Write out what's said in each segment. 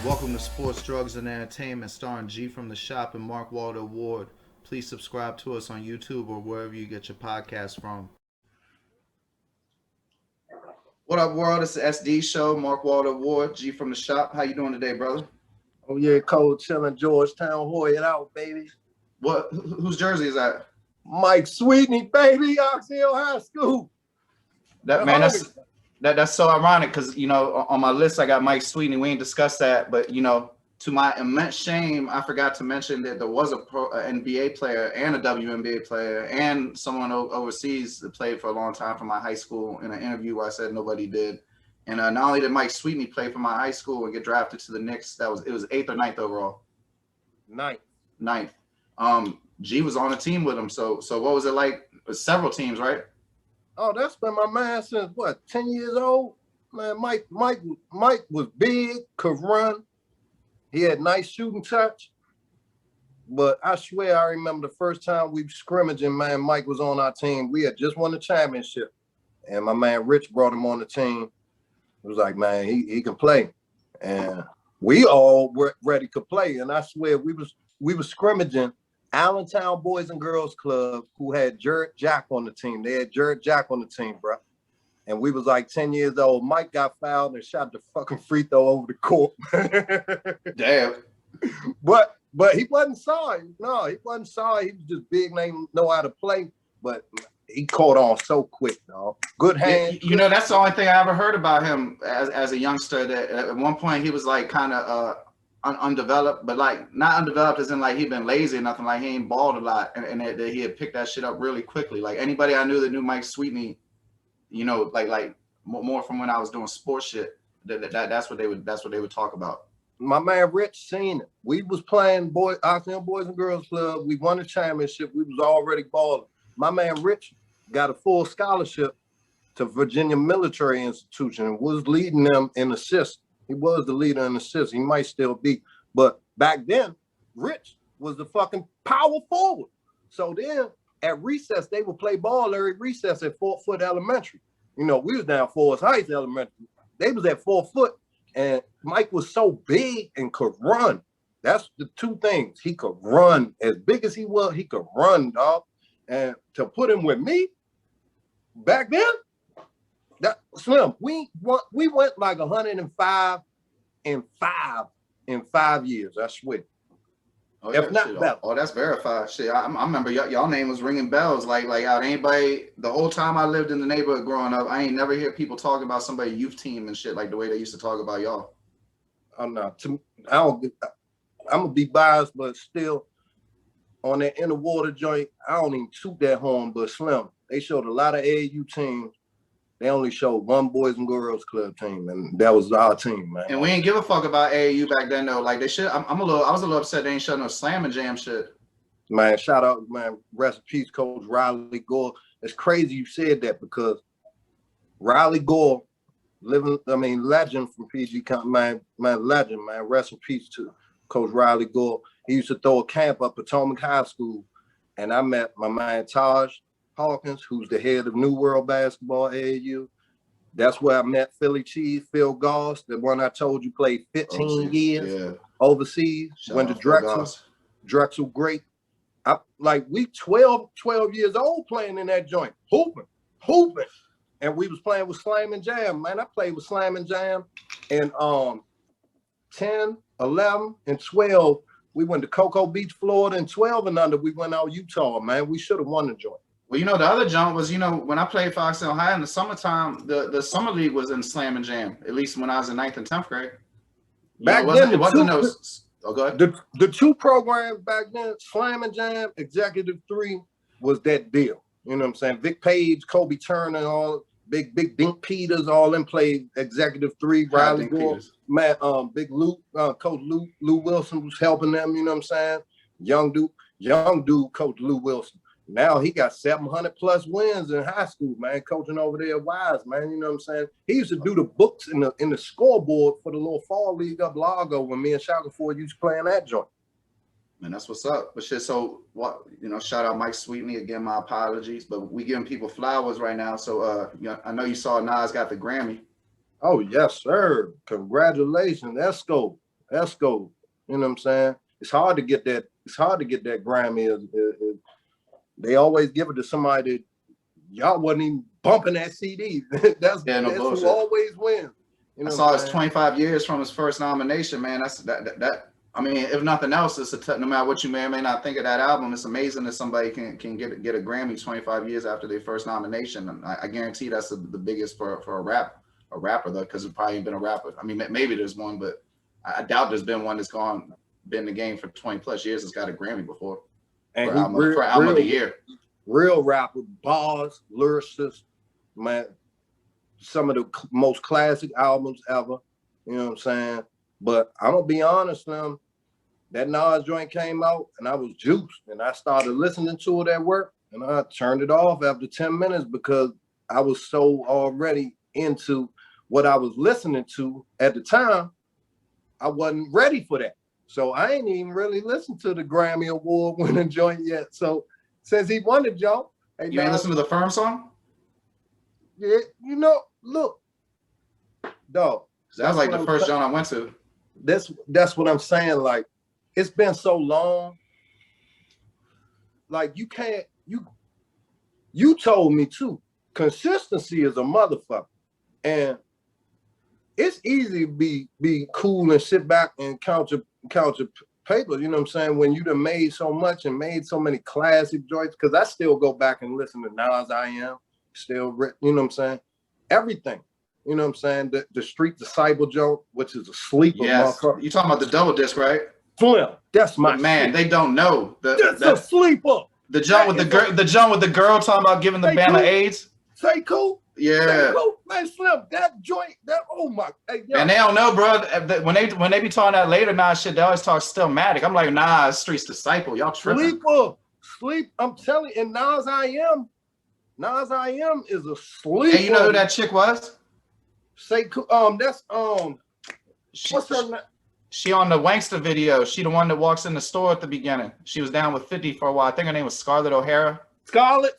Welcome to Sports, Drugs, and Entertainment, starring G from the Shop and Mark Walter Ward. Please subscribe to us on YouTube or wherever you get your podcasts from. What up, world? It's the SD Show. Mark Walter Ward, G from the Shop. How you doing today, brother? Oh yeah, cold chilling, Georgetown, Hoy it out, baby. What? Whose jersey is that? Mike Sweetney, baby, Oxhill High School. That man, that's so ironic because on my list I got Mike Sweetney. We ain't discussed that, but to my immense shame, I forgot to mention that there was a NBA player and a WNBA player and someone overseas that played for a long time for my high school in an interview where I said nobody did. And not only did Mike Sweetney play for my high school and get drafted to the Knicks, it was 8th or 9th overall. Ninth. G was on the team with him. So what was it like? Several teams, right? Oh, that's been my man since what, 10 years old? Man, Mike was big, could run. He had nice shooting touch. But I swear I remember the first time we scrimmaging, man, Mike was on our team. We had just won the championship. And my man Rich brought him on the team. It was like, man, he can play. And we all were ready to play. And I swear we was scrimmaging Allentown Boys and Girls Club, who had Jared Jack on the team. They had Jared Jack on the team, bro. And we was like 10 years old. Mike got fouled and shot the fucking free throw over the court. Damn. But he wasn't sorry. No, he wasn't sorry. He was just big name, know how to play. But he caught on so quick, dog. Good hand. That's the only thing I ever heard about him as a youngster. That at one point he was like kind of undeveloped, but like not undeveloped as in like he'd been lazy or nothing. Like he ain't balled a lot, and that he had picked that shit up really quickly. Like anybody I knew that knew Mike Sweetney, like more from when I was doing sports shit. That's what they would talk about. My man Rich seen it. We was playing Oxhill Boys and Girls Club. We won the championship. We was already balling. My man Rich got a full scholarship to Virginia Military Institution and was leading them in assists. He was the leader in assists. He might still be. But back then, Rich was the fucking power forward. So then at recess, they would play ball every recess at 4 Foot Elementary. We was down Forest Heights Elementary. They was at 4 foot. And Mike was so big and could run. That's the two things. He could run. As big as he was, he could run, dog. And to put him with me, back then, that Slim, we went like 105 in 5 years, I swear. Oh, yeah, if not better. Oh, that's verified. Shit, I remember y'all name was ringing bells. Like out anybody, the whole time I lived in the neighborhood growing up, I ain't never hear people talking about somebody's youth team and shit like the way they used to talk about y'all. I'm gonna be biased, but still on that inner water joint, I don't even toot that horn, but Slim, they showed a lot of AAU teams. They only showed one Boys and Girls Club team, and that was our team, man. And we ain't give a fuck about AAU back then, though. Like they should. I was a little upset they ain't showing no slam and jam shit. Man, shout out, man. Rest in peace, Coach Riley Gore. It's crazy you said that because Riley Gore, legend from PG County, man, legend, man. Rest in peace to Coach Riley Gore. He used to throw a camp up at Potomac High School, and I met my man Taj Hawkins, who's the head of New World Basketball AAU. That's where I met Philly Cheese, Phil Goss, the one I told you played 15 years overseas. Went to Drexel great. We 12 years old playing in that joint, hooping. And we was playing with Slam and Jam, man. I played with Slam and Jam. And 10, 11, and 12, we went to Cocoa Beach, Florida, and 12 and under, we went out Utah, man. We should have won the joint. Well, the other jump was, when I played for Oxhill High in the summertime, the summer league was in Slam and Jam, at least when I was in 9th and 10th grade. Back then, the two programs back then, Slam and Jam, Executive 3, was that deal. You know what I'm saying? Vic Page, Kobe Turner, all big Dink Peters, all them played Executive 3, Riley Gore, Matt, Big Lou, Coach Lou Wilson was helping them, you know what I'm saying? Young dude, Coach Lou Wilson. Now he got 700 plus wins in high school, man, coaching over there at Wise, man. You know what I'm saying? He used to do the books in the scoreboard for the little fall league up Largo when me and Shaka Ford used to play in that joint. Man, that's what's up. But shit, so what? Shout out Mike Sweetney again. My apologies, but we giving people flowers right now. So I know you saw Nas got the Grammy. Oh yes, sir! Congratulations, Esco. Esco. You know what I'm saying? It's hard to get that. It's hard to get that Grammy. They always give it to somebody that y'all wasn't even bumping that CD. that's who always wins. You know, I saw it's 25 years from his first nomination, man. That's that. I mean, if nothing else, it's no matter what you may or may not think of that album, it's amazing that somebody can get a Grammy 25 years after their first nomination. And I guarantee that's the biggest for a rapper though, because it probably ain't been a rapper. I mean, maybe there's one, but I doubt there's been one that's been in the game for 20 plus years that's got a Grammy before. And for album of the year. Real rapper, bars, lyricist, man. Some of the most classic albums ever. You know what I'm saying? But I'm gonna be honest, man. That Nas joint came out and I was juiced and I started listening to it at work and I turned it off after 10 minutes because I was so already into what I was listening to at the time. I wasn't ready for that. So I ain't even really listened to the Grammy Award winning joint yet. So since he won the joint, hey, you ain't listen to the Firm song? Yeah, you know, look, dog. That was like the first joint I went to. That's what I'm saying. Like, it's been so long. Like, you can't, you told me too, consistency is a motherfucker. And it's easy to be cool and sit back and count your paper, you know what I'm saying? When you done made so much and made so many classic joints, because I still go back and listen to Nas I Am, still, you know what I'm saying? Everything. You know what I'm saying? The Street Disciple joke, which is a sleeper. Yes. You talking about the double disc, right? Slim. That's my man. shit. They don't know. That's a sleeper. The joke with the girl talking about giving the Bama AIDS. Say cool. Yeah. Say cool. Man, Slim, that joint, oh my. Hey, man, they don't know, bro. When they be talking that later Nas shit, they always talk Stillmatic. I'm like, nah, it's Street's Disciple. Y'all tripping. Sleep. I'm telling you, and Nas I Am is a sleeper. Hey, you know who that chick was? Say cool. That's what's her name? She on the Wankster video. She the one that walks in the store at the beginning. She was down with 50 for a while. I think her name was Scarlett O'Hara. Scarlett.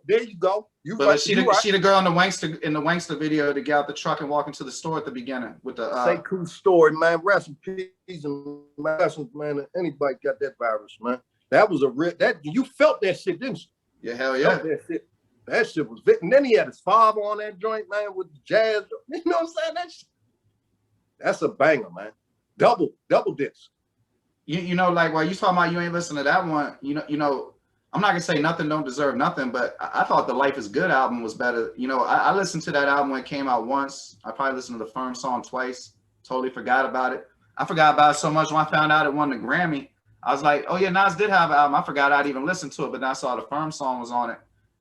There you go. She the girl in the Wankster video to get out the truck and walk into the store at the beginning with the Say cool story, man. Rest in peace, and man. Anybody got that virus, man? That was a real you felt that shit, didn't you? Yeah, hell yeah. That shit was big. And then he had his father on that joint, man, with the jazz. You know what I'm saying? That's a banger, man. Double disc. You know, like while you talking about you ain't listening to that one, you know, I'm not gonna say nothing don't deserve nothing, but I thought the Life is Good album was better. You know, I listened to that album when it came out once. I probably listened to the Firm song twice. Totally forgot about it. I forgot about it so much when I found out it won the Grammy. I was like, oh yeah, Nas did have an album. I forgot I'd even listened to it, but then I saw the Firm song was on it.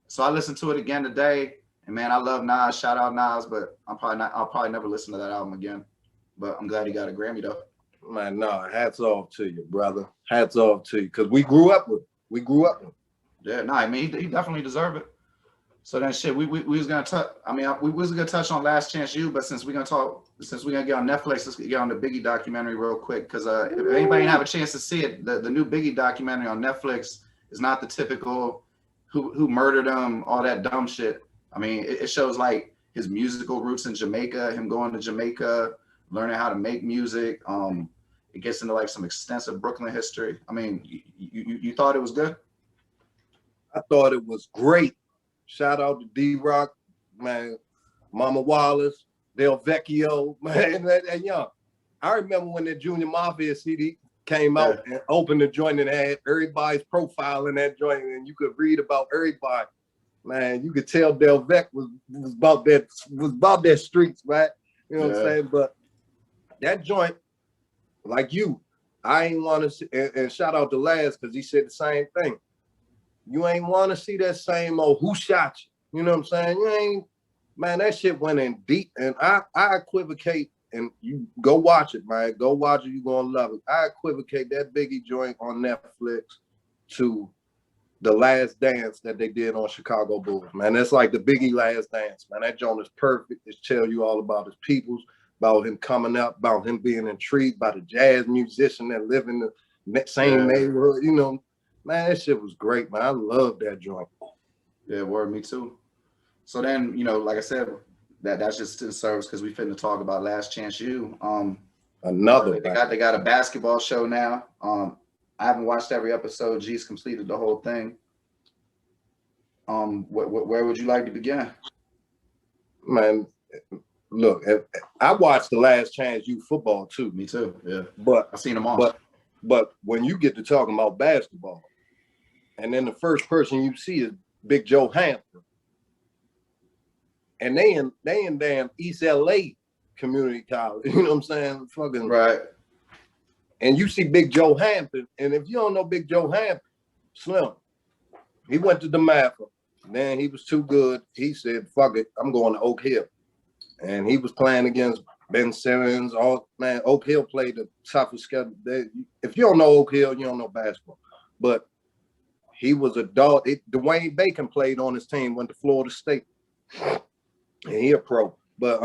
So I listened to it again today, and man, I love Nas. Shout out Nas, but I'll probably never listen to that album again. But I'm glad he got a Grammy though. Man, no, hats off to you, brother. Hats off to you, because we grew up with him. Yeah, no, I mean he definitely deserved it. So then shit, we was gonna touch. I mean, we was gonna touch on Last Chance U, but since we're gonna get on Netflix, let's get on the Biggie documentary real quick. Because if anybody didn't have a chance to see it, the new Biggie documentary on Netflix is not the typical who murdered him, all that dumb shit. I mean, it shows like his musical roots in Jamaica, him going to Jamaica, learning how to make music. It gets into like some extensive Brooklyn history. I mean, you thought it was good? I thought it was great. Shout out to D-Rock, man, Mama Wallace, Del Vecchio, man, and young. I remember when the Junior Mafia CD came out and opened the joint and had everybody's profile in that joint, and you could read about everybody. Man, you could tell Del Vec was about that streets, right? You know what I'm saying? But that joint, like you, I ain't want to see, and shout out to Laz because he said the same thing. You ain't want to see that same old who shot you. You know what I'm saying? You ain't, man, that shit went in deep. And I equivocate, and you go watch it, man. Go watch it. You're going to love it. I equivocate that Biggie joint on Netflix to The Last Dance that they did on Chicago Bulls, man. That's like the Biggie Last Dance, man. That joint is perfect. It tells you all about his peoples, about him coming up, about him being intrigued by the jazz musician that live in the same neighborhood, you know. Man, that shit was great, man. I love that joint. Yeah, word, me too. So then, you know, like I said, that's just in service because we finna talk about Last Chance U. Another. They got a basketball show now. I haven't watched every episode. G's completed the whole thing. Where would you like to begin? Man, look, I watched the Last Chance U football too. Me too. Yeah, but I've seen them all. But when you get to talking about basketball, and then the first person you see is Big Joe Hampton, and they in damn East LA Community College. You know what I'm saying? Fucking right. And you see Big Joe Hampton, and if you don't know Big Joe Hampton, Slim, he went to the DeMatha. Then he was too good. He said, "Fuck it, I'm going to Oak Hill," and he was playing against Ben Simmons. Oak Hill played the toughest schedule. If you don't know Oak Hill, you don't know basketball. But he was a dog. Dwayne Bacon played on his team, went to Florida State, and he a pro. But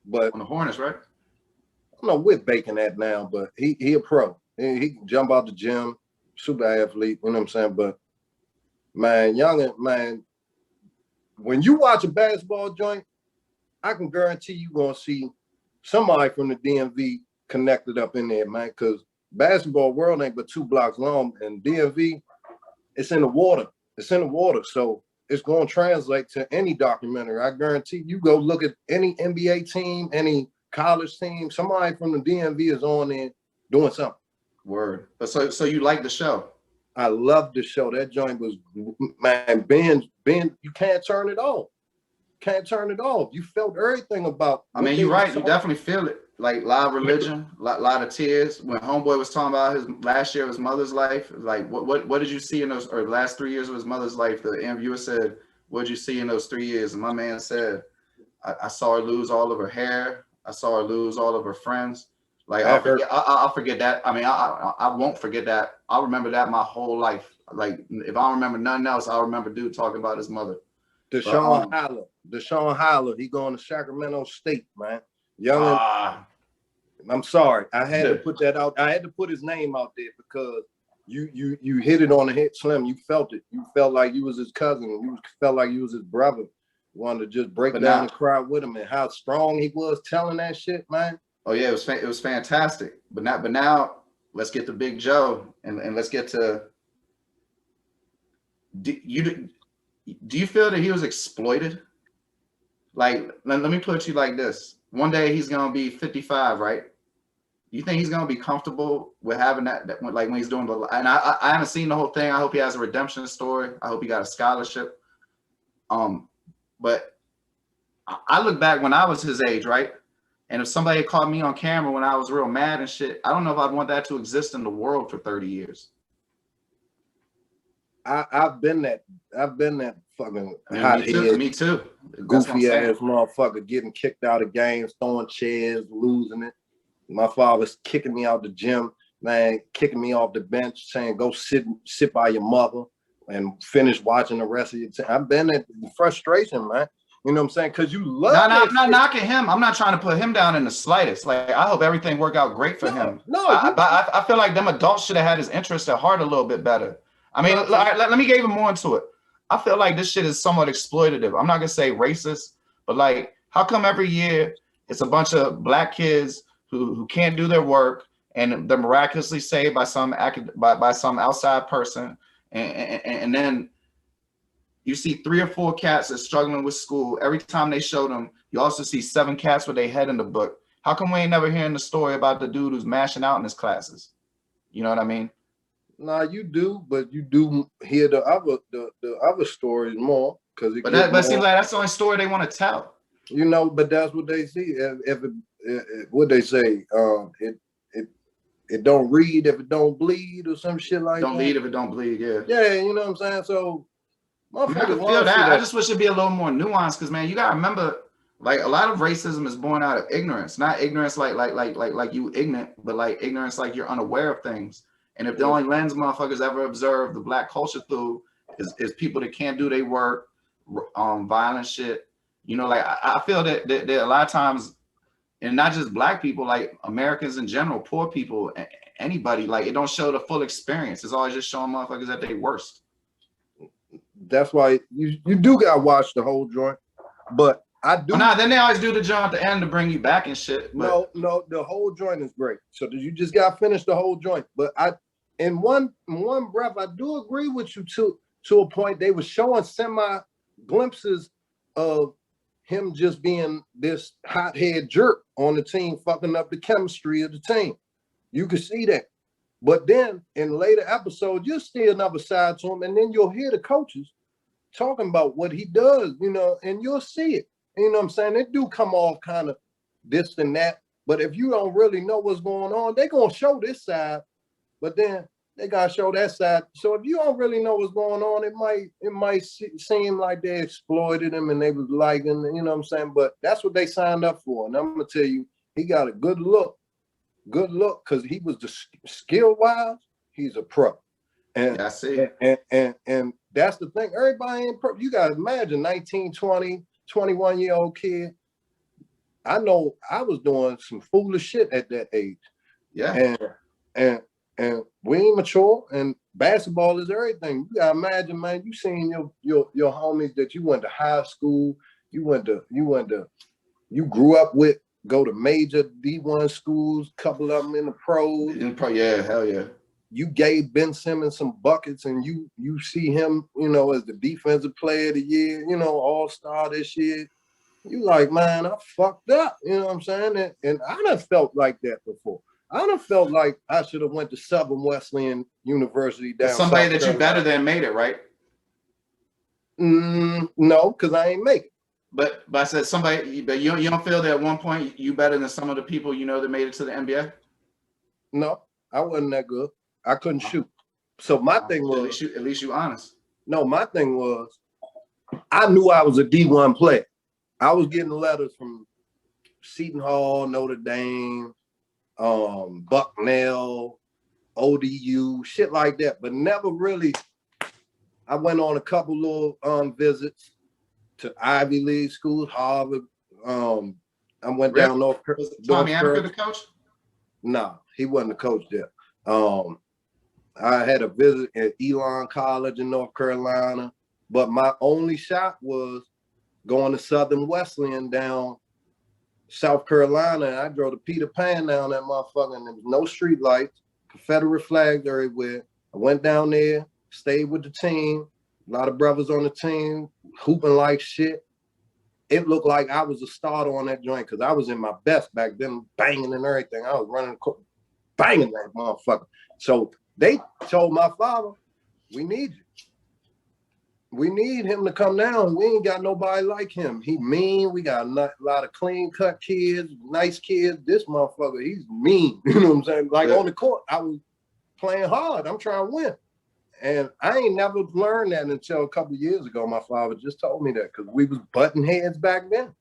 but on the Hornets, right? I don't know where Bacon at now, but he a pro. He can jump out the gym, super athlete. You know what I'm saying? But man, when you watch a basketball joint, I can guarantee you gonna see somebody from the DMV connected up in there, man, because basketball world ain't but 2 blocks long, and DMV, it's in the water. It's in the water, so it's gonna translate to any documentary. I guarantee you go look at any NBA team, any college team, somebody from the DMV is on there doing something. Word. So you like the show? I love the show. That joint was, man, Ben, you can't turn it off. Can't turn it off. You felt everything about. I mean, you're right. You definitely feel it. Like Live Religion, lot of tears. When Homeboy was talking about his last year of his mother's life, like what did you see in those, or the last 3 years of his mother's life? The interviewer said, "What did you see in those 3 years?" And my man said, I saw her lose all of her hair. I saw her lose all of her friends. Like I'll forget that. I mean, I won't forget that. I'll remember that my whole life. Like if I remember nothing else, I'll remember dude talking about his mother. Deshaun Holler, he going to Sacramento State, man. I'm sorry, I had to put that out. I had to put his name out there because you hit it on the head, Slim. You felt it. You felt like you was his cousin. You felt like you was his brother. You wanted to just break down and cry with him, and how strong he was telling that shit, man. Oh yeah, it was fantastic. But now let's get to Big Joe and let's get to. Do you feel that he was exploited? Like, let me put it to you like this. One day he's gonna be 55, right? You think he's gonna be comfortable with having that like when he's doing the? And I haven't seen the whole thing. I hope he has a redemption story. I hope he got a scholarship. But I look back when I was his age, right? And if somebody had caught me on camera when I was real mad and shit, I don't know if I'd want that to exist in the world for 30 years. I've been that fucking me too. Goofy ass motherfucker getting kicked out of games, throwing chairs, losing it. My father's kicking me out the gym, man, kicking me off the bench, saying go sit by your mother and finish watching the rest of your time. I've been at frustration, man. You know what I'm saying? Because you love I'm not knocking him. I'm not trying to put him down in the slightest. Like, I hope everything worked out great for him. I feel like them adults should have had his interest at heart a little bit better. I mean, let me get even more into it. I feel like this shit is somewhat exploitative. I'm not gonna say racist, but like, how come every year it's a bunch of black kids who can't do their work and they're miraculously saved by some outside person, and then you see 3 or 4 cats that's struggling with school. Every time they show them, you also see 7 cats with their head in the book. How come we ain't never hearing the story about the dude who's mashing out in his classes? You know what I mean? Nah, you do, but you do hear the other stories more because it. But it seems like that's the only story they want to tell. You know, but that's what they see. What they say, it don't read if it don't bleed or some shit like that. Don't lead if it don't bleed. Yeah. Yeah, you know what I'm saying. So. I can feel that. I just wish it'd be a little more nuanced because, man, you gotta remember, like, a lot of racism is born out of ignorance, not ignorance like you ignorant, but like ignorance like you're unaware of things. And if the only lens motherfuckers ever observe the black culture through is people that can't do their work, violent shit, you know, like I feel that a lot of times, and not just black people, like Americans in general, poor people, anybody, like it don't show the full experience. It's always just showing motherfuckers at their worst. That's why you do gotta watch the whole joint. But I do. Well, nah, then they always do the joint at the end to bring you back and shit. But... No, the whole joint is great. So you just got to finish the whole joint. But in one breath, I do agree with you to a point. They were showing semi glimpses of him just being this hothead jerk on the team, fucking up the chemistry of the team. You can see that. But then in later episodes, you'll see another side to him, and then you'll hear the coaches talking about what he does, and you'll see it. You know what I'm saying? They do come off kind of this and that. But if you don't really know what's going on, they're going to show this side, but then they got to show that side. So if you don't really know what's going on, it might seem like they exploited him and they was liking, you know what I'm saying? But that's what they signed up for. And I'm going to tell you, he got a good look, because he was the skill-wise, he's a pro. And, yeah, I see. And that's the thing. Everybody ain't pro. You got to imagine 19, 20, 21-year-old kid. I know I was doing some foolish shit at that age. Yeah. And we ain't mature, and basketball is everything. You gotta imagine, man, you seen your homies that you went to high school, you grew up with, go to major D1 schools, couple of them in the pros. Yeah, hell yeah. You gave Ben Simmons some buckets, and you see him, as the defensive player of the year, all-star this year. You like, man, I fucked up. You know what I'm saying? And I done felt like that before. I done felt like I should have went to Southern Wesleyan University down. Somebody that you better than made it, right? No, because I ain't make it. But I said somebody, but you don't feel that at one point you better than some of the people that made it to the NBA? No, I wasn't that good. I couldn't shoot. So my thing was, at least you honest. No, my thing was, I knew I was a D1 player. I was getting letters from Seton Hall, Notre Dame, Bucknell, ODU, shit like that, but never really. I went on a couple little visits to Ivy League schools, Harvard. I went down North Carolina. Tommy Amaker the coach? No, he wasn't the coach there. I had a visit at Elon College in North Carolina, but my only shot was going to Southern Wesleyan down South Carolina, and I drove to Peter Pan down that motherfucker, and there was no street lights, Confederate flags everywhere. I went down there, stayed with the team, a lot of brothers on the team, hooping like shit. It looked like I was a starter on that joint because I was in my best back then, banging and everything. I was running, banging that motherfucker. So they told my father, we need you. We need him to come down. We ain't got nobody like him. He mean. We got a lot of clean cut kids, nice kids. This motherfucker, he's mean. You know what I'm saying? Like on the court, I was playing hard. I'm trying to win. And I ain't never learned that until a couple of years ago. My father just told me that because we was butting heads back then.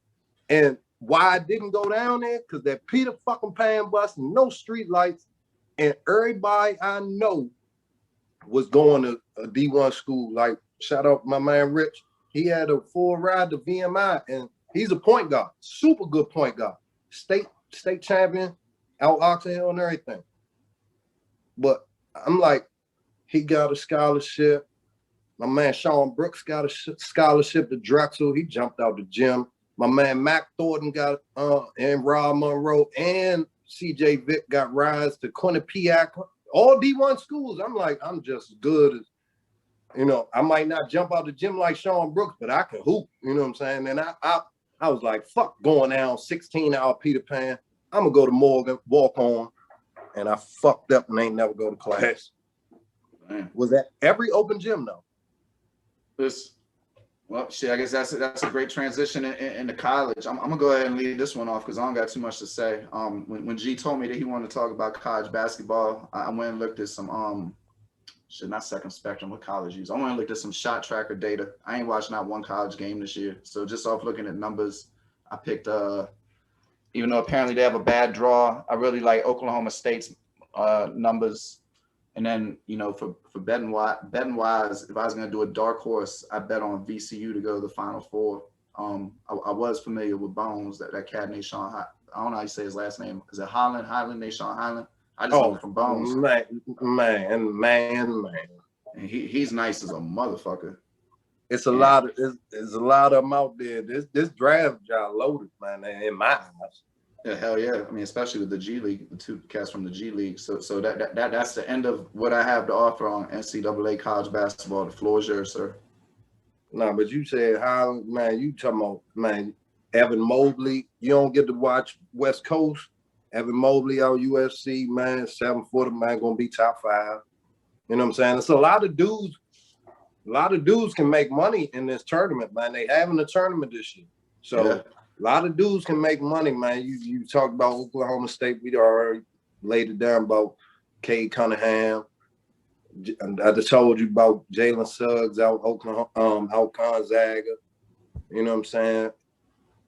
And why I didn't go down there, because that Peter fucking Pan bus, no street lights, and everybody I know was going to a D1 school. Like, shout out my man Rich. He had a full ride to VMI, and he's a point guard, super good point guard, state champion, out Oxon Hill and everything. But I'm like, he got a scholarship. My man Sean Brooks got a scholarship to Drexel. He jumped out the gym. My man Mac Thornton got and Rob Monroe and CJ Vick got rides to Quinnipiac, all D1 schools. I'm like, I'm just as good as, I might not jump out the gym like Sean Brooks, but I can hoop. You know what I'm saying? And I was like, fuck going down 16-hour Peter Pan. I'm gonna go to Morgan, walk on, and I fucked up and ain't never go to class. Man. Was that every open gym though? Well, shit, I guess that's a great transition into college. I'm gonna go ahead and leave this one off because I don't got too much to say. When G told me that he wanted to talk about college basketball, I went and looked at some not Second Spectrum, what college use. I went and looked at some shot tracker data. I ain't watched not one college game this year. So just off looking at numbers, I picked even though apparently they have a bad draw, I really like Oklahoma State's numbers. And then, for betting wise, if I was going to do a dark horse, I bet on VCU to go to the Final Four. I was familiar with Bones, that cat Nashawn. I don't know how you say his last name. Is it Highland? Nashawn Highland? I just know him from Bones. Man. And he's nice as a motherfucker. it's a lot of there's a lot of them out there. This draft job loaded, man, in my eyes. Yeah, hell yeah. I mean, especially with the G League, the 2 cats from the G League. So that's the end of what I have to offer on NCAA college basketball. The floor is yours, sir. No, but you said how, man, you talking about, man, Evan Mobley. You don't get to watch West Coast. Evan Mobley out USC, man, 7-footer, man, gonna be top 5. You know what I'm saying? It's a lot of dudes can make money in this tournament, man. They having a tournament this year. So a lot of dudes can make money, man. You talked about Oklahoma State. We already laid it down about Cade Cunningham. I just told you about Jalen Suggs out Oklahoma, out Gonzaga. You know what I'm saying?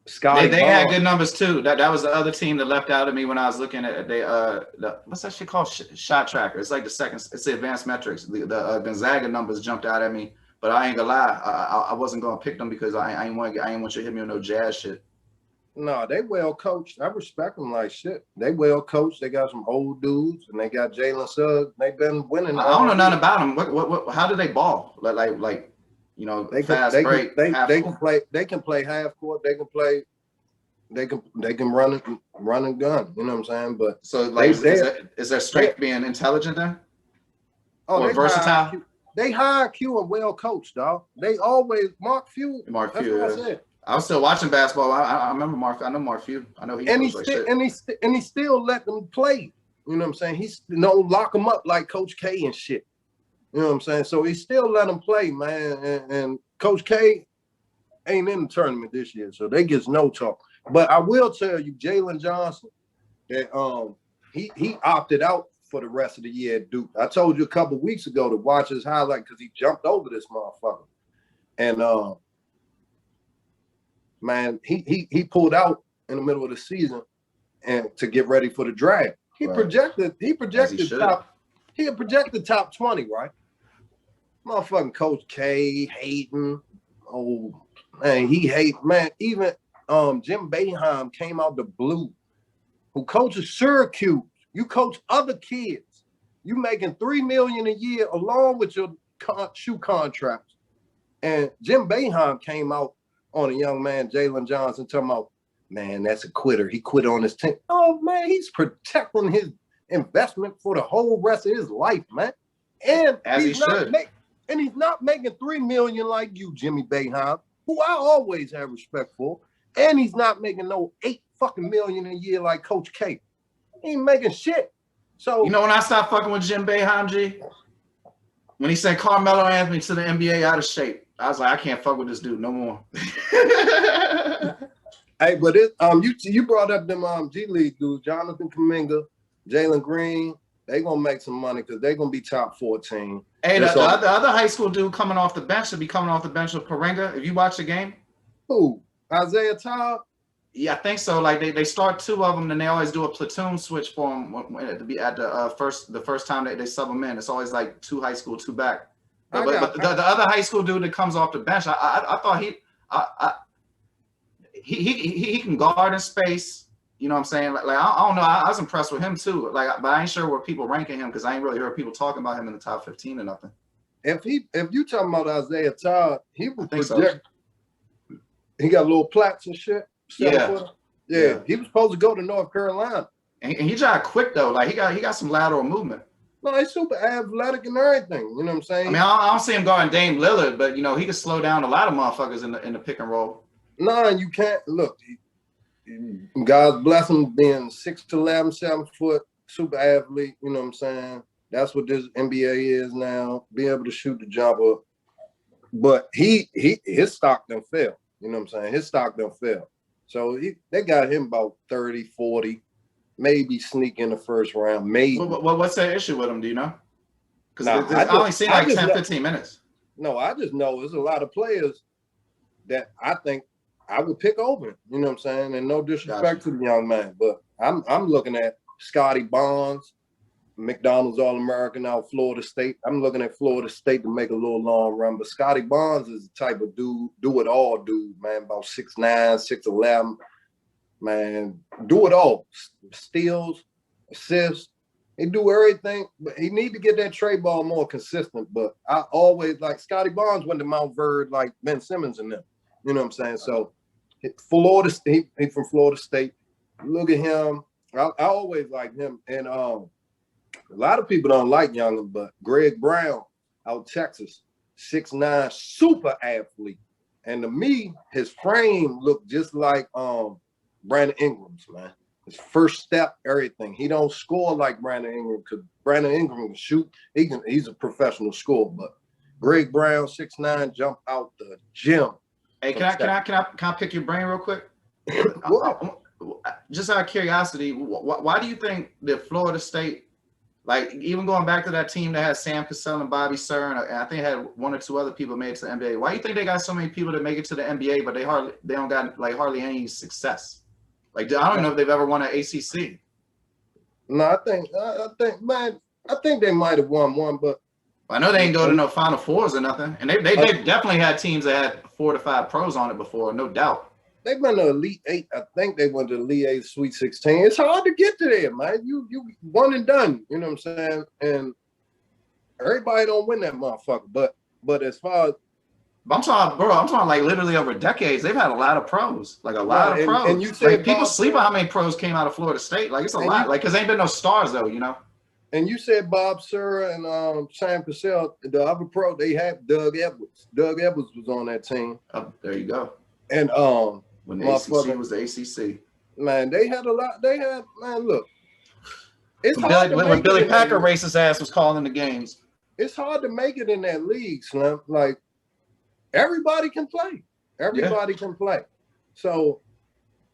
Scotty they had good numbers too. That was the other team that left out of me when I was looking at what's that shit called? Shot Tracker. It's like the second. It's the advanced metrics. The Gonzaga numbers jumped out at me, but I ain't gonna lie. I wasn't gonna pick them because I ain't want you to hit me with no jazz shit. No, they well coached. I respect them like shit. They well coached. They got some old dudes, and they got Jalen Suggs. They've been winning. I don't know nothing about them. What? How do they ball? Like you know, they break. They can play. They can play half court. They can play. They can run and gun. You know what I'm saying? But so like, is their strength being intelligent then? Oh, or versatile. They high IQ and well coached, dog. They always Mark Few. That's what I said. I was still watching basketball. I remember Mark. I know Mark Few. I know he. And he still let them play. You know what I'm saying? He's lock them up like Coach K and shit. You know what I'm saying? So he still let them play, man. And Coach K ain't in the tournament this year, so they gets no talk. But I will tell you, Jalen Johnson, that he opted out for the rest of the year at Duke. I told you a couple weeks ago to watch his highlight because he jumped over this motherfucker. And man, he pulled out in the middle of the season and to get ready for the draft. He projected top 20, right? Motherfucking Coach K hating. Oh man, he hate, man. Even Jim Boeheim came out the blue, who coaches Syracuse. You coach other kids. You making $3 million a year along with your shoe contracts. And Jim Boeheim came out on a young man, Jalen Johnson, talking about, man, that's a quitter. He quit on his team. Oh man, he's protecting his investment for the whole rest of his life, man. And he's not making $3 million like you, Jimmy Boeheim, who I always have respect for. And he's not making no $8 fucking million a year like Coach K. He ain't making shit. So you know when I stopped fucking with Jim Boeheim, G? When he said Carmelo Anthony to the NBA out of shape, I was like, I can't fuck with this dude no more. Hey, but you brought up them G League dudes, Jonathan Kuminga, Jalen Green. They gonna make some money because they're gonna be top 14. Hey, the other high school dude coming off the bench should be coming off the bench with Parenga. If you watch the game, who? Isaiah Todd? Yeah, I think so. Like they start 2 of them, and they always do a platoon switch for them to be at the first time they sub them in. It's always like 2 high school, 2 back. But the other high school dude that comes off the bench, I thought he can guard in space. You know what I'm saying? Like I don't know. I was impressed with him too. Like, but I ain't sure where people ranking him because I ain't really heard people talking about him in the top 15 or nothing. If you talking about Isaiah Todd, he was project. So. He got little plaques and shit. Yeah. He was supposed to go to North Carolina. And he tried quick though. Like he got some lateral movement. No, he's super athletic and everything. You know what I'm saying? I mean, I don't see him guarding Dame Lillard, but you know he can slow down a lot of motherfuckers in the pick and roll. No, you can't. Look, God bless him being 6'11", 7 foot, super athlete. You know what I'm saying? That's what this NBA is now. Being able to shoot the jumper, but his stock done fell. You know what I'm saying? His stock done fell. So they got him about 30, 40, maybe sneak in the first round. Maybe. What's the issue with him? Do you know? Because I only seen like 10, 15 minutes. No, I just know there's a lot of players that I think I would pick over him. You know what I'm saying? And no disrespect to the young man, but I'm looking at Scotty Barnes, McDonald's All-American out Florida State. I'm looking at Florida State to make a little long run, but Scotty Barnes is the type of dude, do-it-all dude, man, about 6'9", 6'11", man, do it all. Steals, assists, He do everything, but he need to get that trade ball more consistent. But I always like Scotty Barnes went to Mount Verde like Ben Simmons and them. You know what I'm saying? So Florida, he from Florida State. Look at him. I always like him. And a lot of people don't like Youngin, but Greg Brown out Texas, 6'9", super athlete. And to me, his frame looked just like Brandon Ingram's, man. His first step, everything. He don't score like Brandon Ingram because Brandon Ingram can shoot. He's a professional scorer, but Greg Brown, 6'9", jump out the gym. Hey, can I pick your brain real quick? Just out of curiosity, why do you think that Florida State, like even going back to that team that had Sam Cassell and Bobby Sir, and I think had one or two other people made it to the NBA. Why do you think they got so many people that make it to the NBA, but they don't got like hardly any success? Like I don't know if they've ever won an ACC. No, I think they might have won one, but I know they ain't go to no Final Fours or nothing, and they definitely had teams that had 4 to 5 pros on it before, no doubt. They've been to Elite 8. I think they went to Elite 8, Sweet 16. It's hard to get to there, man. You one and done. You know what I'm saying? And everybody don't win that motherfucker. But as far as I'm talking like literally over decades. They've had a lot of pros, like a lot of pros. And you say like, people sleep on how many pros came out of Florida State. Like it's a lot. Like because ain't been no stars though, you know. And you said Bob Sura and Sam Cassell, the other pro, they had Doug Edwards. Doug Edwards was on that team. Oh, there you go. And when the ACC was the ACC, man, they had a lot. They had, man, look, it's hard when Billy Packer racist ass was calling the games. It's hard to make it in that league, Slim. Like everybody can play. Everybody can play. So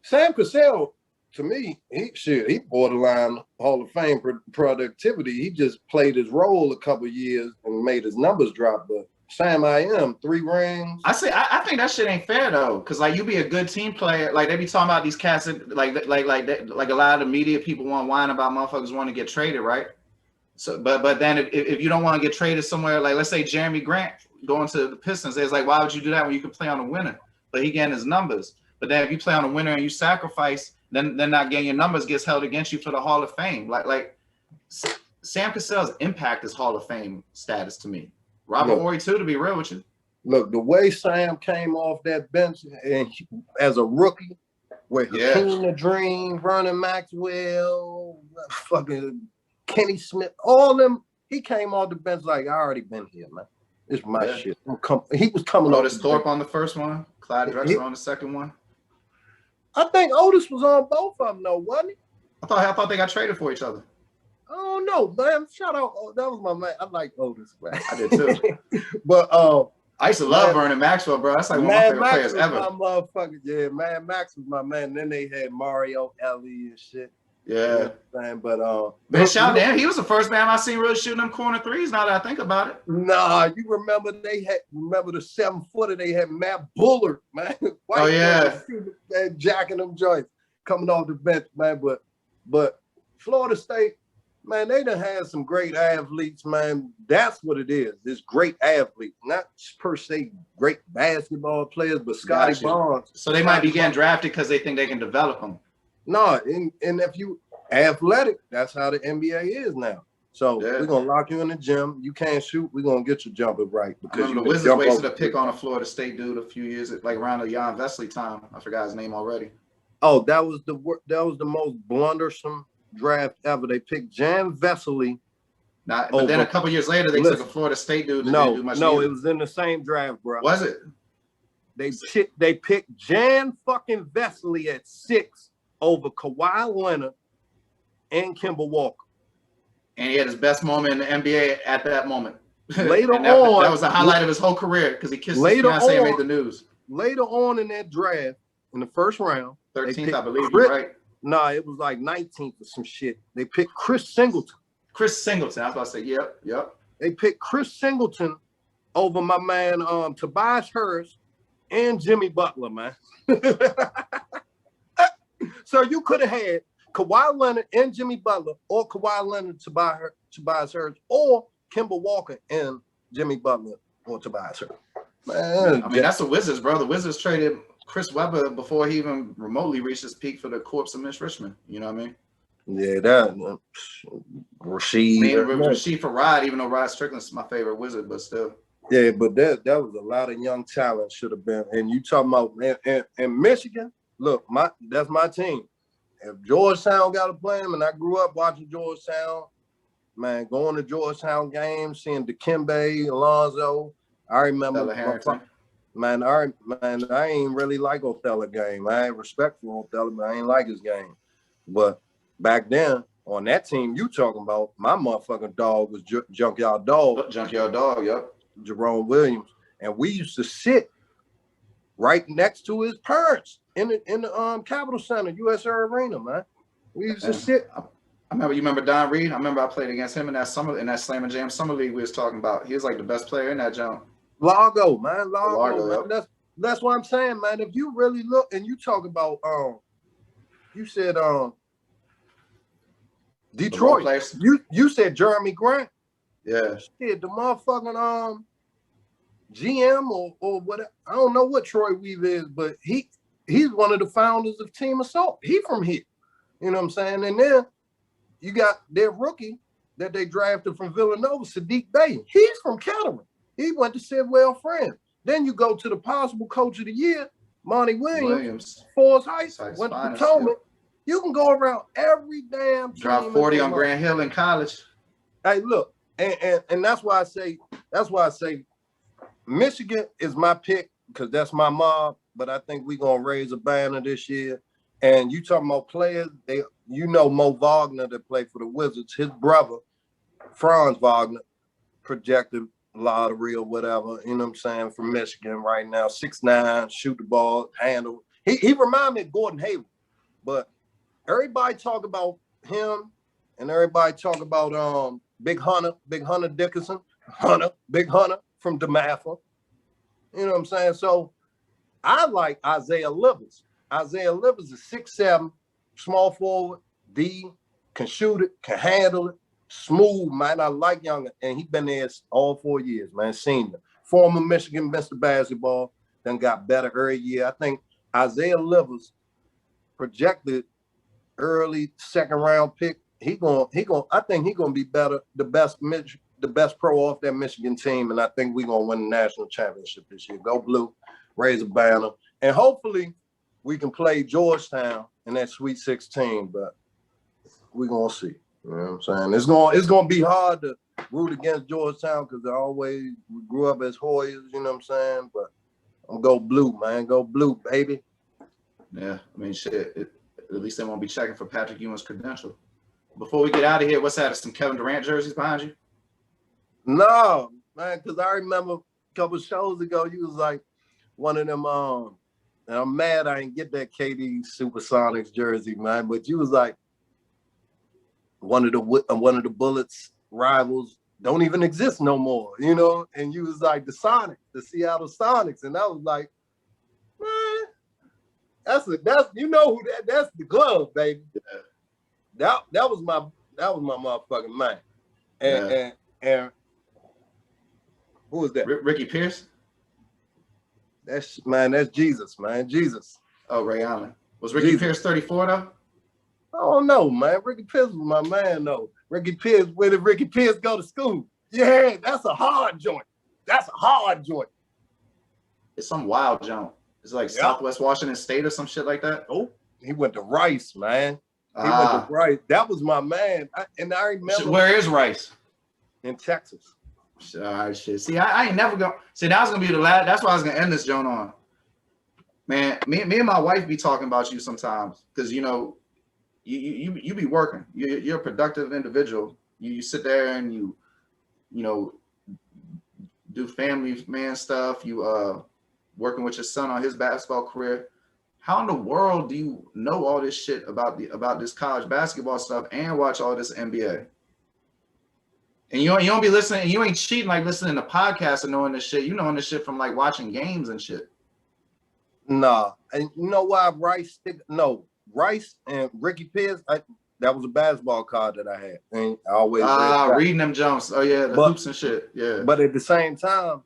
Sam Cassell, to me, he borderline Hall of Fame productivity. He just played his role a couple years and made his numbers drop. But Sam, I am 3 rings. I think that shit ain't fair though, because like you be a good team player. Like they be talking about these cats that, like a lot of the media people want to whine about motherfuckers want to get traded, right? So, but then if you don't want to get traded somewhere, like let's say Jeremy Grant going to the Pistons, it's like why would you do that when you can play on a winner? But he getting his numbers. But then if you play on a winner and you sacrifice, then not getting your numbers gets held against you for the Hall of Fame. Like Sam Cassell's impact is Hall of Fame status to me. Robert Horry too, to be real with you. Look, the way Sam came off that bench and as a rookie, with Hakeem the Dream, Vernon Maxwell, fucking Kenny Smith, all them, he came off the bench like I already been here, man. It's my shit. He was coming off. Otis Thorpe on the first one, Clyde Drexler on the second one. I think Otis was on both of them, though, wasn't he? I thought they got traded for each other. I don't know, man. Shout out, that was my man. I like Otis, man. I did too. But I used to love Vernon Maxwell, bro. That's like one of my favorite players ever. My motherfucker, yeah, man. Max was my man. Then they had Mario Ellie and shit. Yeah, man. But man, shout out, he was the first man I seen really shooting them corner threes. Now that I think about it, nah, you remember the 7-footer they had Matt Bullard, man. Oh yeah, man, jacking them joints coming off the bench, man. But Florida State, man, they done had some great athletes, man. That's what it is. It's great athletes, not per se great basketball players, but Scotty Barnes. So they might be getting drafted because they think they can develop them. No, and if you athletic, that's how the NBA is now. So we're gonna lock you in the gym. You can't shoot, we're gonna get your jumper right. Because the Wizards wasted a pick on a Florida State dude a few years, like around the Jan Vesley time. I forgot his name already. Oh, that was the most blundersome draft ever. They picked Jan Vesley. But then a couple years later, they took a Florida State dude. No, it was in the same draft, bro. Was it? They picked Jan fucking Vesley at 6 over Kawhi Leonard and Kemba Walker. And he had his best moment in the NBA at that moment. Later on, that was the highlight of his whole career because he kissed his fiancée and made the news. Later on in that draft, in the first round, 13th, I believe you're right. No, it was like 19th or some shit. They picked Chris Singleton. I was about to say, yep. They picked Chris Singleton over my man Tobias Harris and Jimmy Butler, man. So you could have had Kawhi Leonard and Jimmy Butler, or Kawhi Leonard, Tobias Harris, or Kemba Walker and Jimmy Butler or Tobias Harris. Man, I mean, that's the Wizards, bro. The Wizards traded Chris Webber before he even remotely reached his peak for the corpse of Mitch Richmond. You know what I mean? Yeah, that Rashid. I mean, Rashid for Rod, even though Rod Strickland's my favorite Wizard, but still. Yeah, but that was a lot of young talent should have been. And you talking about in Michigan? Look, that's my team. If Georgetown got to play them, and I grew up watching Georgetown, man, going to Georgetown games, seeing Dikembe, Alonzo. I remember I ain't really like Othello game. I ain't respect for Othello, but I ain't like his game. But back then, on that team you talking about, my motherfucking dog was Junkyard Dog. Junkyard Dog, yep. Jerome Williams. And we used to sit right next to his parents in the Capitol Center, US Air Arena, man. We used to sit. You remember Don Reed? I remember I played against him in that Slam and Jam Summer League we was talking about. He was like the best player in that jump. Largo, man. Largo, man. That's what I'm saying, man. If you really look and you talk about you said Detroit. You said Jeremy Grant. Yeah. Shit, the motherfucking GM or whatever. I don't know what Troy Weave is, but he's one of the founders of Team Assault. He from here. You know what I'm saying? And then you got their rookie that they drafted from Villanova, Sadiq Bey. He's from Kettering. He went to Sidwell Friends. Then you go to the possible coach of the year, Monty Williams. Forest Heights, went to Potomac. You can go around every damn team. Drop 40 on Grant Hill in college. Hey, look, and that's why I say Michigan is my pick because that's my mob, but I think we're gonna raise a banner this year. And you talking about players, Mo Wagner that played for the Wizards, his brother, Franz Wagner, projected lottery or whatever, you know what I'm saying, from Michigan right now, 6'9", shoot the ball, handle. He remind me of Gordon Hayward, but everybody talk about him and everybody talk about Big Hunter Dickinson, Big Hunter from DeMatha. You know what I'm saying? So I like Isaiah Livers. Isaiah Livers is 6'7", small forward, D, can shoot it, can handle it, smooth, man. I like Younger, and he been there all 4 years, man, senior. Former Michigan Mr. Basketball, then got better every year. I think Isaiah Livers projected early second round pick. I think he's gonna be better, the best pro off that Michigan team, and I think we're gonna win the national championship this year. Go blue, raise a banner, and hopefully we can play Georgetown in that Sweet 16, but we're gonna see. You know what I'm saying? It's gonna be hard to root against Georgetown because we grew up as Hoyas, you know what I'm saying? But I'm go blue, man. Go blue, baby. Yeah, I mean, shit. At least they won't be checking for Patrick Ewing's credential. Before we get out of here, what's that? Some Kevin Durant jerseys behind you? No, man, because I remember a couple shows ago, you was like one of them. And I'm mad I didn't get that KD Supersonics jersey, man. But you was like one of the Bullets rivals don't even exist no more, you know. And you was like the Seattle Sonics, and I was like, man, that's you know who that's the glove, baby. Yeah. That was my motherfucking man. And who was that? Ricky Pierce. That's Jesus, man. Jesus. Oh, Ray Allen. Was Ricky Pierce 34 though? I don't know, man. Ricky Pierce was my man though. Ricky Pierce, where did Ricky Pierce go to school? Yeah, that's a hard joint. It's some wild jump. It's like Southwest Washington State or some shit like that. Oh, he went to Rice, man. He went to Rice. That was my man. I remember. Where is Rice? In Texas. All right, shit. See, I ain't never gonna. See, that was gonna be the last. That's why I was gonna end this joint on. Man, me and my wife be talking about you sometimes because you know, you be working. You're a productive individual. You sit there and you know, do family man stuff. You working with your son on his basketball career. How in the world do you know all this shit about this college basketball stuff and watch all this NBA? And you don't be listening. You ain't cheating like listening to podcasts and knowing this shit. You knowing this shit from like watching games and shit. Nah, and you know why Rice and Ricky Pierce. That was a basketball card that I had, and I always reading them jumps. Oh yeah, the hoops and shit. Yeah. But at the same time,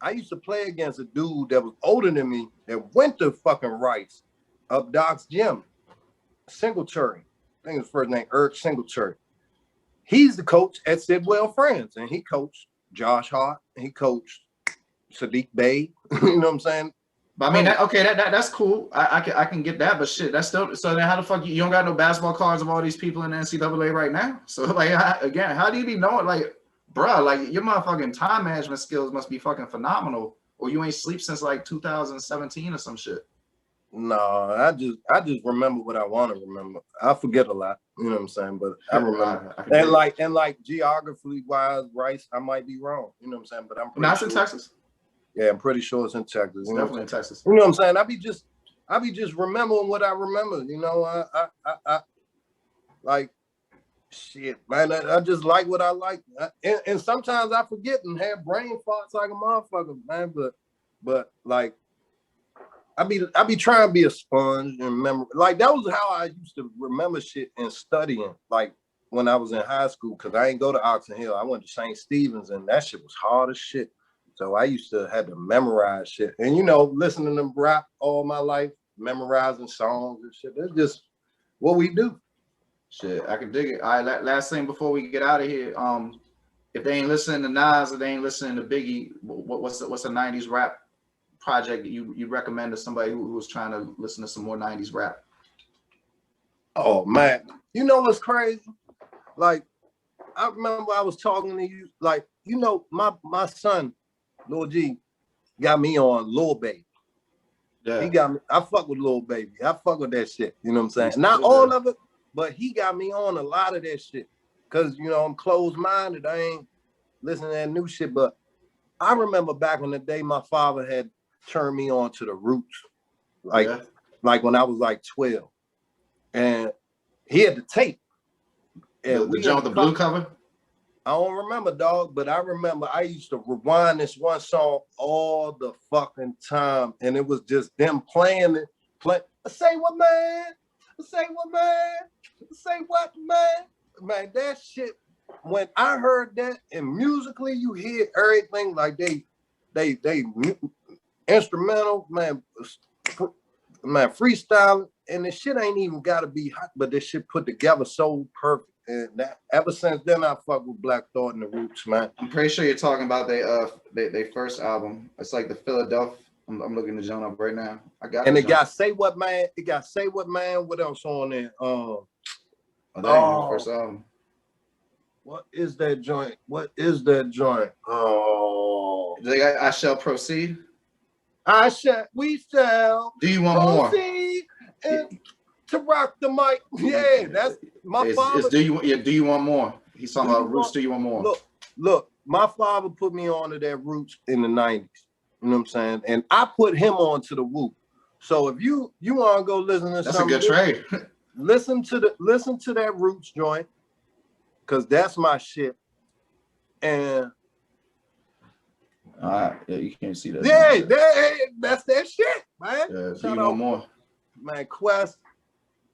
I used to play against a dude that was older than me that went to fucking Rice up Doc's gym, Singletary. think his first name, Eric Singletary. He's the coach at Sidwell Friends, and he coached Josh Hart, and he coached Sadiq Bey. You know what I'm saying? But I mean, that's cool. I can get that, but shit, that's still. So then, how the fuck you don't got no basketball cards of all these people in the NCAA right now? So like, how do you be knowing? Like, bruh, like your motherfucking time management skills must be fucking phenomenal, or you ain't sleep since like 2017 or some shit. No, I just remember what I want to remember. I forget a lot, you know what I'm saying? But I remember. And like geography wise, Rice, I might be wrong, you know what I'm saying? But I'm pretty sure. It's in Texas. Yeah, I'm pretty sure it's in Texas. It's definitely in Texas. You know what I'm saying? I be just remembering what I remember. You know, I like shit, man. I just like what I like, and sometimes I forget and have brain farts like a motherfucker, man. But like. I be trying to be a sponge and remember. Like that was how I used to remember shit and studying. Like when I was in high school, because I ain't go to Oxon Hill. I went to St. Stephen's, and that shit was hard as shit. So I used to have to memorize shit. And you know, listening to rap all my life, memorizing songs and shit. That's just what we do. Shit, I can dig it. All right, last thing before we get out of here. If they ain't listening to Nas or they ain't listening to Biggie, what's the 90s rap project that you recommend to somebody who was trying to listen to some more 90s rap? Oh man, you know what's crazy? Like, I remember I was talking to you, like, you know, my son, Lil G, got me on Lil Baby. Yeah. He got me, I fuck with Lil Baby. I fuck with that shit. You know what I'm saying? Not all of it, but he got me on a lot of that shit. Cause you know, I'm closed-minded. I ain't listening to that new shit. But I remember back in the day, my father had turned me on to the Roots, like when I was like 12, and he had the tape. And the joint with the blue cover. I don't remember, dog, but I remember I used to rewind this one song all the fucking time, and it was just them playing it. Say what, man? Say what, man? Say what, man? Man, that shit. When I heard that, and musically, you hear everything like they instrumental, man, freestyling, and the shit ain't even gotta be hot, but this shit put together so perfect. And that ever since then, I fuck with Black Thought and the Roots, man. I'm pretty sure you're talking about they first album. It's like the Philadelphia. I'm looking the joint up right now. I got. And it got Say What Man. It got Say What Man. What else on there? The first album. What is that joint? What is that joint? Oh, they got I Shall Proceed. We shall. Do you want more? To rock the mic. Yeah, that's my father. Do you want more? He's talking about Roots. Do you want more? Look, my father put me onto that Roots in the 90s. You know what I'm saying? And I put him onto the Whoop. So if you want to go listen to that's a good trade. listen to that Roots joint, because that's my shit. And yeah, you can't see that. Yeah, that's that shit, man. Yeah, do you want more? Man, Quest.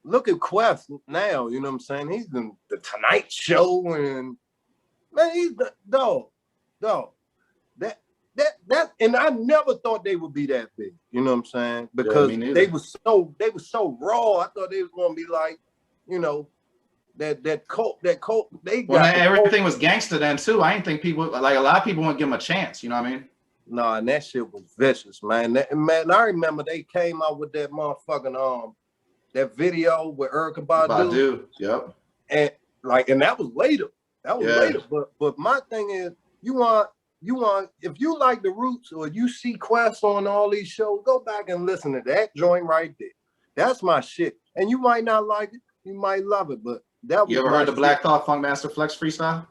Look at Quest now, you know what I'm saying? He's in the Tonight Show, and man, he's the dog. That and I never thought they would be that big, you know what I'm saying? Because they were so raw. I thought they was gonna be like, you know, that cult. They got everything was gangster then too. I didn't think people, like a lot of people wouldn't give them a chance, you know what I mean? No, and that shit was vicious, man. Man, I remember they came out with that motherfucking that video with Erykah Badu. Yep. And that was later. Later. But my thing is, you want if you like the Roots or you see Quest on all these shows, go back and listen to that joint right there. That's my shit. And you might not like it, you might love it, but that was. You ever heard the Black Thought Funkmaster Flex freestyle?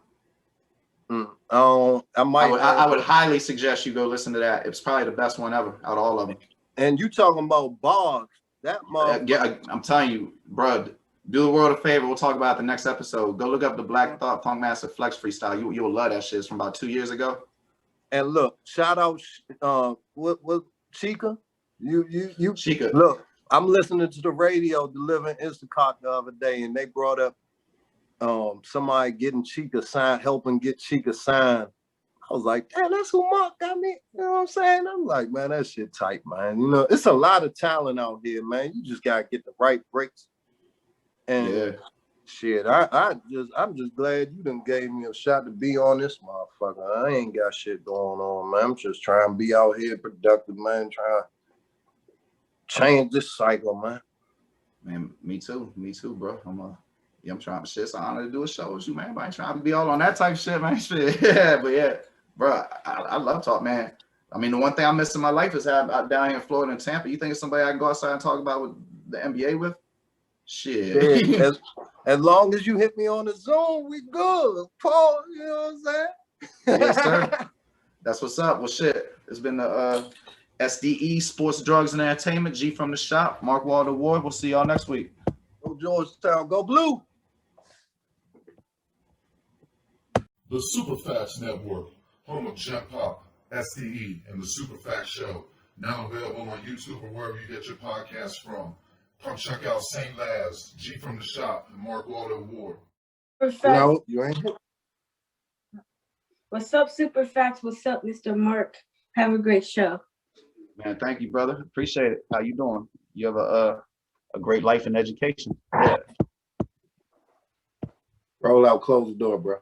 I would highly suggest you go listen to that. It's probably the best one ever out of all of them. And you talking about bars? I'm telling you, bro. Do the world a favor. We'll talk about it the next episode. Go look up the Black Thought Funkmaster Flex freestyle. You will love that shit. It's from about 2 years ago. And look, shout out, what Chica? You Chica. Look, I'm listening to the radio delivering Instacart the other day, and they brought up somebody getting Chica signed, helping get Chica signed. I was like, damn, that's who Mark got me. You know what I'm saying? I'm like, man, that shit tight, man. You know, it's a lot of talent out here, man. You just gotta get the right breaks. And Shit, I'm just glad you done gave me a shot to be on this motherfucker. I ain't got shit going on, man. I'm just trying to be out here productive, man. Trying to change this cycle, man. Man, me too, bro. I'm trying to shit. It's an honor to do a show with you, man. But I ain't trying to be all on that type of shit, man. Shit, yeah, but yeah, bro. I love talk, man. I mean, the one thing I miss in my life is down here in Florida and Tampa. You think it's somebody I can go outside and talk about with the NBA with? Shit. Yeah, as long as you hit me on the Zoom, we good. Paul, you know what I'm saying? Yes, sir. That's what's up. Well, shit. It's been the SDE, Sports, Drugs, and Entertainment. G from the shop. Mark Walter Ward. We'll see y'all next week. Go Georgetown. Go Blue. The Superfacts Network, home of Jet Pop, SDE, and the Superfacts Show. Now available on YouTube or wherever you get your podcasts from. Come check out St. Laz, G from the Shop, and Mark Walter Ward. No, you ain't. What's up, Superfacts? What's up, Mr. Mark? Have a great show. Man, thank you, brother. Appreciate it. How you doing? You have a great life and education. Yeah. Roll out, close the door, bro.